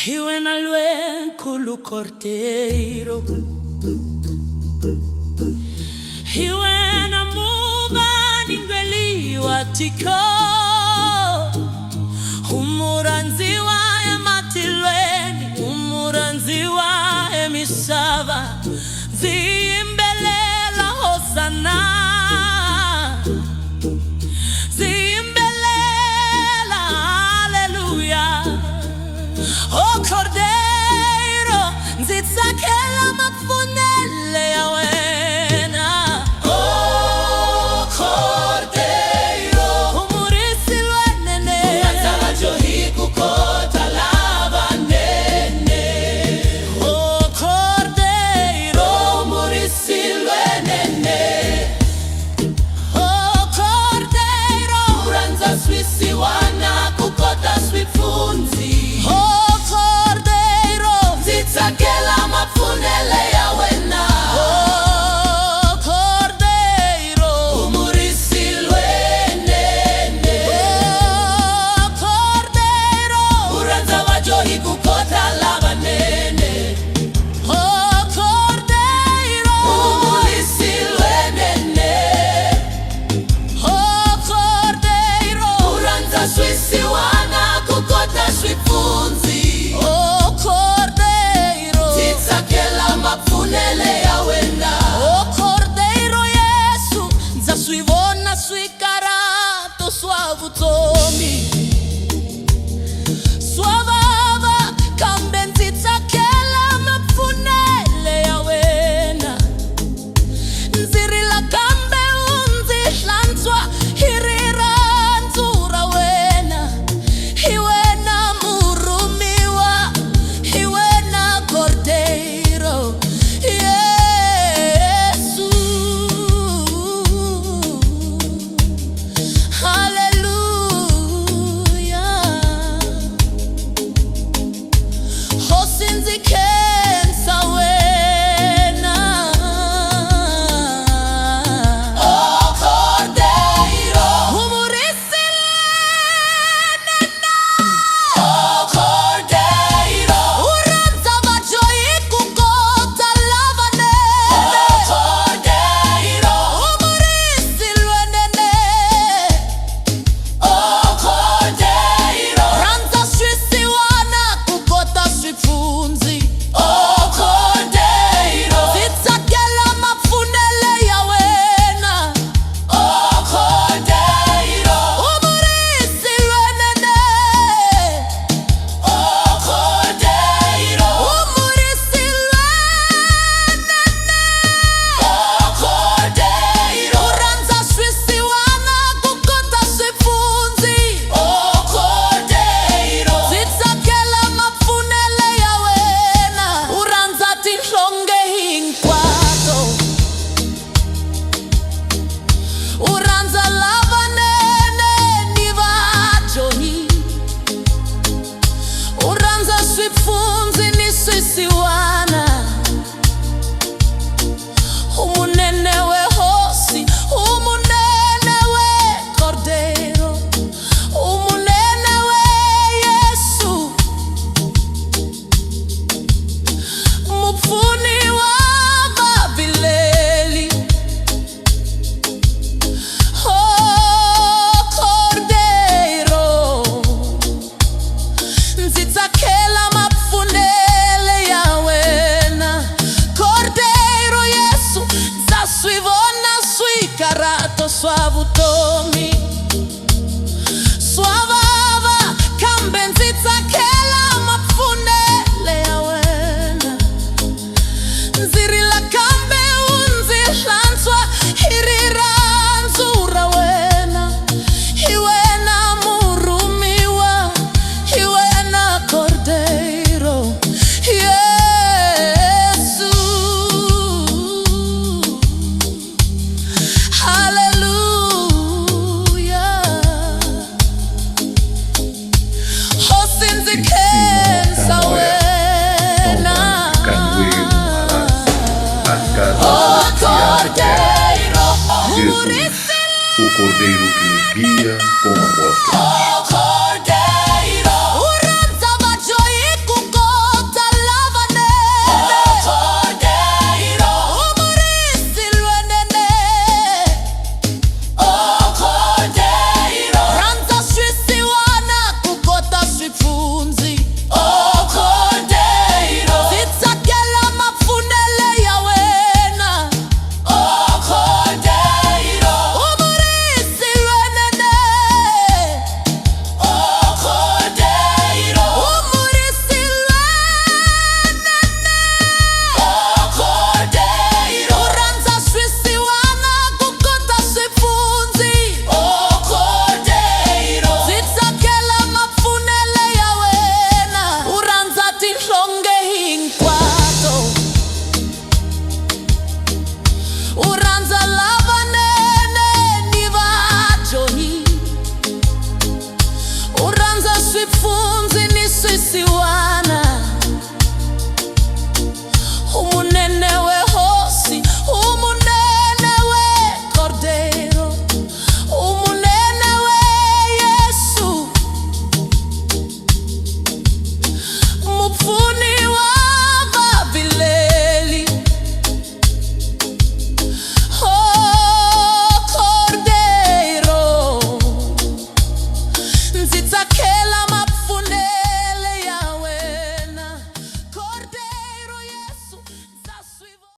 Iwe na lue kulu corteiro, iwe na muba ningweli watiko, umuranziwa ematilweni, umuranziwa emisava, zimbelela hosana, zimbelela hallelujah. Oh Cordeiro, nzitsakela mafunele ya wena. Oh Cordeiro, umurisi lwenene, unatala johi kukota lava nene. Oh Cordeiro, umurisi lwenene. Oh Cordeiro, uranza swisi wana kukota swifunzi. Nzitsakela mafunele ya wena. Oh Cordeiro, umurisi lwenene. Oh Cordeiro, uranza wajohi kukota lava nene. Oh Cordeiro, umurisi lwenene. Oh Cordeiro, uranza swisi wana kukota swifunzi. Oh Cordeiro Yesu, nzaswivona swikarato swavutomi, swavava kambe nzitsakela mafunele ya wena. Nzirila kambe unzihlanzwa hirira nzura wena. Iwena murumiwa, iwena Cordeiro Yesu. Hallelujah. Hosinzikensa wena. Oh Cordeiro, umurisi lwenene. Oh Cordeiro, uranza wajohi kukota lava nene. Oh Cordeiro, umurisi lwenene. Oh Cordeiro, uranza swisi wana kukota swifunzi. Oh Cordeiro, nzitsakela mafunele ya wena. Oh Cordeiro, umurisi lwenene. Oh Cordeiro, umurisi lwenene. Oh Cordeiro, uranza swisi wana kukota swifunzi. Oh Cordeiro, nzitsakela mafunele ya wena. Uranza tinhlonge hinkwato, uranza lava nene ni vajohi, uranza swifunzi ni swisiwana. Umunene we hosi, umunene we Cordeiro, umunene we Yesu, mupfuni wa Babileli. Oh Cordeiro, nzitsakela mafunele ya wena. Cordeiro Yesu, nzaswivona swikarato swavutomi, swavava kambe nzitsakela mafunele ya wena. Nzirila kambe unzihlanzwa hirira nzura wena. Iwena murumiwa, iwena Cordeiro Yesu. Hallelujah. Hosinzikensa wena. Oh Cordeiro, Jesus, o Cordeiro que nos guia com a voz.